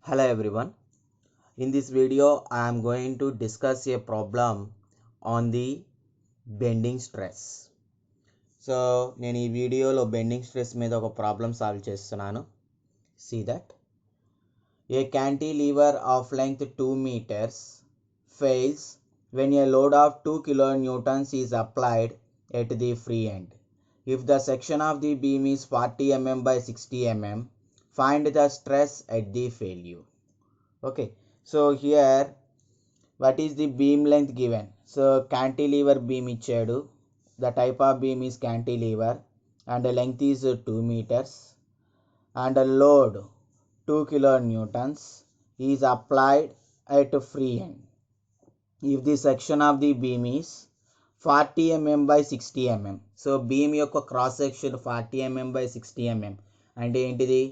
Hello everyone. In this video I am going to discuss a problem on the bending stress. So నేను ఈ వీడియోలో bending stress మీద ఒక problem solve చేస్తున్నాను. See that a cantilever of length 2 meters fails when a load of 2 kilonewtons is applied at the free end. If the section of the beam is 40 mm by 60 mm, find the stress at the failure. Okay, so here what is the beam length given? So cantilever beam ichadu. The type of beam is cantilever and the length is 2 meters and the load 2 kilonewtons is applied at free end. If the section of the beam is 40 mm by 60 mm, so beam యొక్క cross section 40 mm by 60 mm అంటే ఏంటిది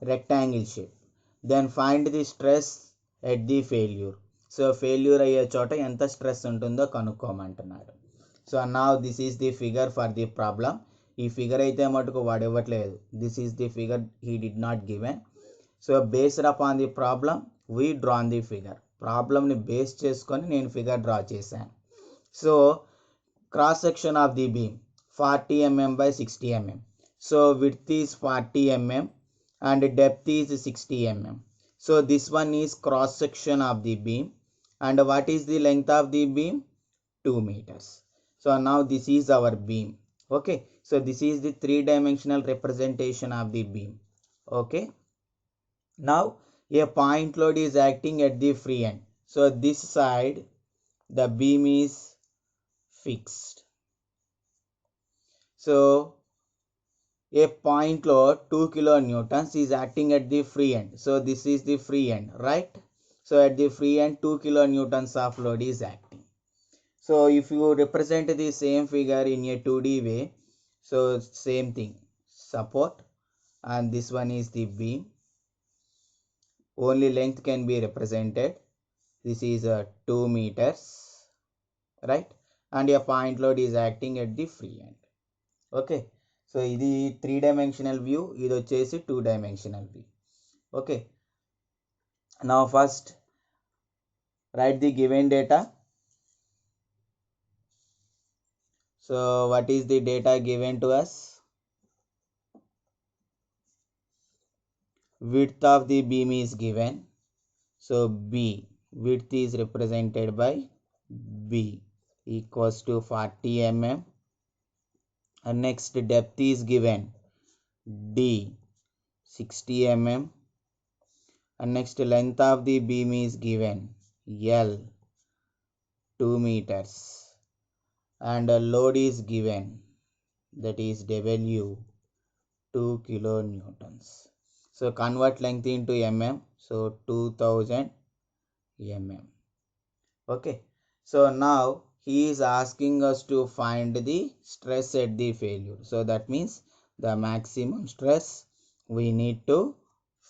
rectangle shape, then find the stress at the failure. So failure అయ్యే చోట ఎంత stress ఉంటుందో కనుక్కోమంటున్నాడు. So now this is the figure for the problem. ఈ figure అయితే మటుకు వాడు ఇవ్వట్లేదు. This is the figure he did not given. So based upon the problem we drawn the figure. ప్రాబ్లమ్ని బేస్ చేసుకొని నేను ఫిగర్ డ్రా చేశాను. So cross section of the beam 40 mm by 60 mm. So width is 40 mm and depth is 60 mm. So this one is cross section of the beam and what is the length of the beam? 2 meters. So now this is our beam. Okay, so this is the three-dimensional representation of the beam. Okay, now a point load is acting at the free end. So this side the beam is fixed. So a point load 2 kilonewtons is acting at the free end. So this is the free end, right? So at the free end 2 kilonewtons of load is acting. So if you represent the same figure in a 2D way, so same thing, support and this one is the beam. Only length can be represented. This is 2 meters, right? And a point load is acting at the free end. Okay, so ఇది 3-dimensional view, ఇది వచ్చేసి 2-dimensional view. Okay, now first write the given data. So what is the data given to us? Width of the beam is given. So B, width is represented by B equals to 40 mm. And next depth is given D 60 mm. And next length of the beam is given L 2 meters. And a load is given, that is W 2 kilonewtons. So convert length into mm. So 2000 mm. Okay, so now he is asking us to find the stress at the failure. So that means the maximum stress we need to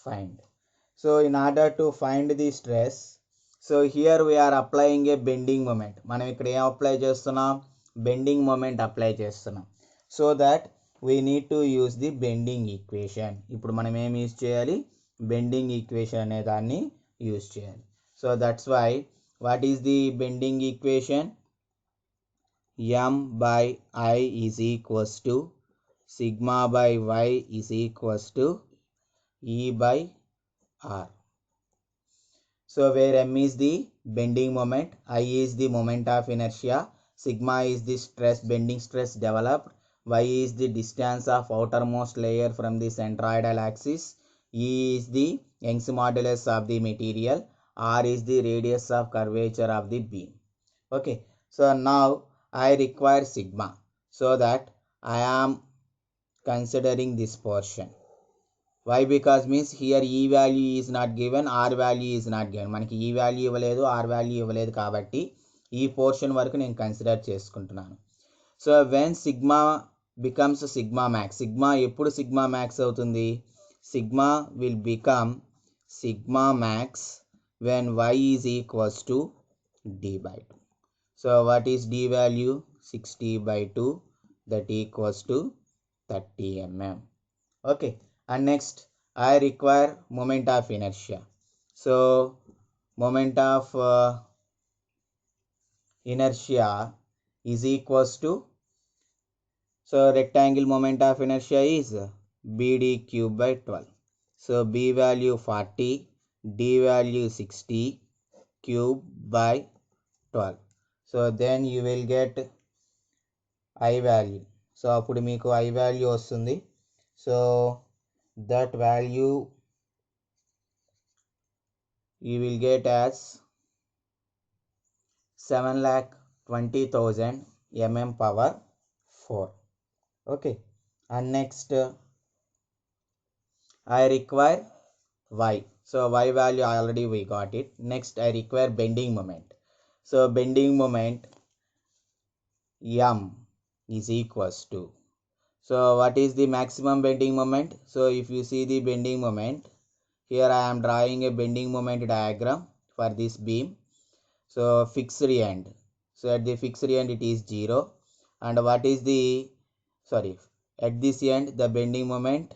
find. So in order to find the stress, so here we are applying a bending moment. మనం ఇక్కడ ఏం apply చేస్తున్నాం? Bending moment apply చేస్తున్నాం. So that we need to use the bending equation. ఇప్పుడు మనం ఏం use చేయాలి? Bending equation అనే దాన్ని యూజ్ చేయాలి. So that's why what is the bending equation? M by I is equals to sigma by y is equals to E by R. So where M is the bending moment, I is the moment of inertia, sigma is the stress, bending stress developed, y is the distance of outermost layer from the centroidal axis, E is the Young's modulus of the material, R is the radius of curvature of the beam. Okay, so now I require sigma, so that I am considering this portion. Why? Because means here E value is not given, R value is not given. మనకి E value ఇవ్వలేదు, R value ఇవ్వలేదు కాబట్టి ఈ portion వరకు నేను consider చేసుకుంటున్నాను. So when sigma becomes sigma max, sigma ఎప్పుడు sigma max అవుతుంది? Sigma will become sigma max when y is equals to d by 2. So what is d value? 60 by 2, that equals to 30 mm. Okay, and next I require moment of inertia. So moment of inertia is equals to, so rectangle moment of inertia is BD cube by 12. So B value 40, D value 60 cube by 12. So then you will get I value. So అప్పుడు మీకు I value వస్తుంది. So that value you will get as 7,20,000 mm power 4. Okay, and next I require y. So y value already we got it. Next I require bending moment. So bending moment m is equals to, so what is the maximum bending moment? So if you see the bending moment, here I am drawing a bending moment diagram for this beam. So fixed end, so at the fixed end it is 0, and what is the, sorry, at this end the bending moment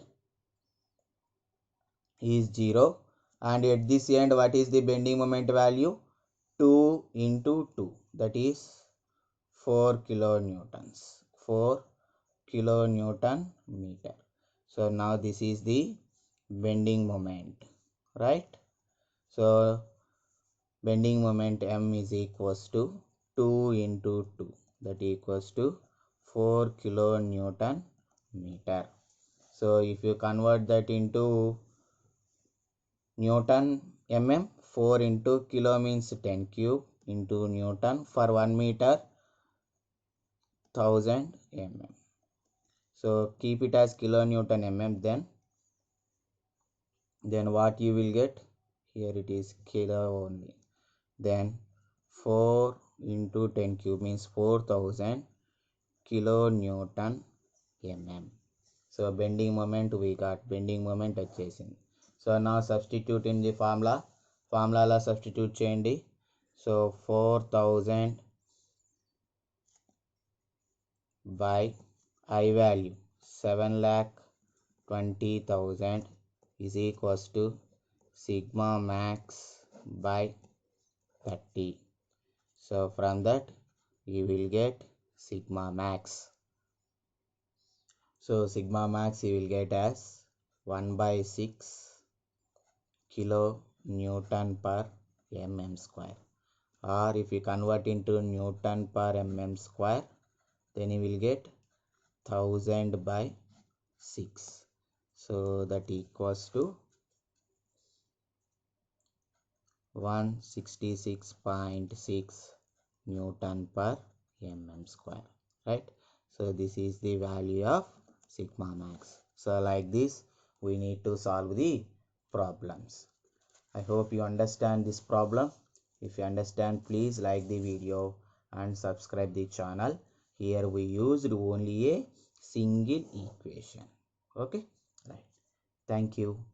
is 0, and at this end what is the bending moment value? 2 into 2, that is 4 kilonewtons, 4 kilonewton meter. So now this is the bending moment, right? So bending moment m is equals to 2 into 2, that equals to 4 kilonewton meter. So if you convert that into Newton mm, 4 into kilo means 10 cube into Newton for 1 meter 1000 mm. So keep it as kilonewton mm, then what you will get? Here it is kilo only. Then 4 into 10 cube means 4000 kilonewton mm. So bending moment we got, bending moment వచ్చేసింది. So now substitute in the formula substitute చేయండి. So 4000 by I value 7,20,000 is equals to sigma max by 30. So from that you will get sigma max. So sigma max you will get as 1 by 6 kilo Newton per mm square, or if you convert into Newton per mm square, then you will get 1000 by 6. So that equals to 166.6 Newton per mm square, right? So this is the value of sigma max. So like this we need to solve the problems. I hope you understand this problem. If you understand, please like the video and subscribe the channel. Here we used only a single equation. Okay, right. Thank you.